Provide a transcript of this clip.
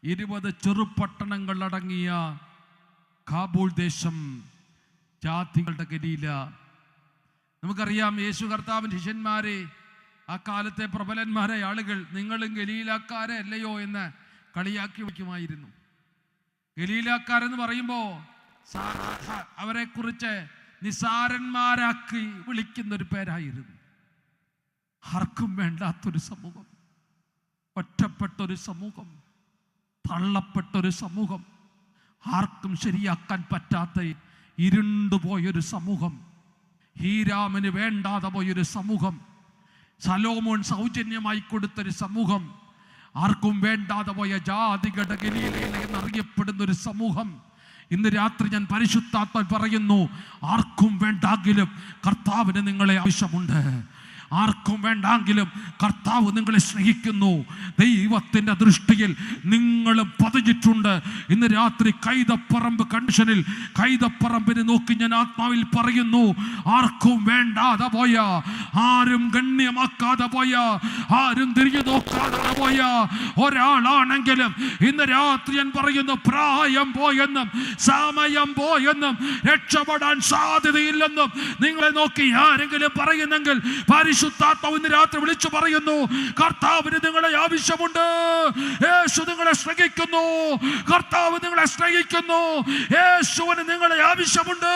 20 ചെറുപട്ടണങ്ങളടങ്ങിയ കാബൂൾ ദേശം, ജാതികളുടെ ഗലീല. നമുക്കറിയാം, യേശു കർത്താവിൻ്റെ ശിഷ്യന്മാരെ, ആ കാലത്തെ പ്രബലന്മാരായ ആളുകൾ, നിങ്ങളും ഗലീലാക്കാരെ അല്ലയോ എന്ന് കളിയാക്കി വയ്ക്കുമായിരുന്നു. ഗലീലാക്കാരെന്ന് പറയുമ്പോൾ അവരെ കുറിച്ച് നിസാരന്മാരാക്കി വിളിക്കുന്നൊരു പേരായിരുന്നു. ആർക്കും വേണ്ടാത്തൊരു സമൂഹം, ഒറ്റപ്പെട്ടൊരു സമൂഹം, തള്ളപ്പെട്ടൊരു സമൂഹം, ആർക്കും ശരിയാക്കാൻ പറ്റാത്ത ഇരുണ്ടുപോയൊരു സമൂഹം, ഹീരാമിന് വേണ്ടാതെ പോയൊരു സമൂഹം, സലോമോൻ സൗജന്യമായി കൊടുത്തൊരു സമൂഹം, ആർക്കും വേണ്ടാതെ പോയ ജാതികളുടെ ഗലീലയിൽ എന്നറിയപ്പെടുന്ന ഒരു സമൂഹം. ഇന്ന് രാത്രി ഞാൻ പരിശുദ്ധാത്മാവിൽ പറയുന്നു, ആർക്കും വേണ്ടെങ്കിലും കർത്താവിന് നിങ്ങളെ ആവശ്യമുണ്ട്. ആർക്കും വേണ്ടെങ്കിലും കർത്താവ് നിങ്ങളെ സ്നേഹിക്കുന്നു. ദൈവത്തിൻ്റെ ദൃഷ്ടിയിൽ നിങ്ങൾ പതിഞ്ഞിട്ടുണ്ട്. ഇന്ന് രാത്രി കൈതപ്പറമ്പ് കൺവെൻഷനിൽ കൈതപ്പറമ്പിനെ നോക്കി ഞാൻ ആത്മാവിൽ പറയുന്നു, ആർക്കും വേണ്ടാതെ പോയ, ആരും ഗണ്യമാക്കാതെ പോയ, ആരും തിരിഞ്ഞു നോക്കാതെ പോയ ഒരാളാണെങ്കിലും ഇന്ന് രാത്രി ഞാൻ പറയുന്നു, പ്രായം പോയെന്നും സമയം പോയെന്നും രക്ഷപ്പെടാൻ സാധ്യതയില്ലെന്നും നിങ്ങളെ നോക്കി ആരെങ്കിലും പറയുന്നെങ്കിൽ പരിശുദ്ധാത്മാവ് ഇന്ന് രാത്രി വിളിച്ചു പറയുന്നു, കർത്താവിന് നിങ്ങളെ ആവശ്യമുണ്ട്. യേശു നിങ്ങളെ സ്നേഹിക്കുന്നു. കർത്താവ് നിങ്ങളെ സ്നേഹിക്കുന്നു. യേശുവിന് നിങ്ങളെ ആവശ്യമുണ്ട്.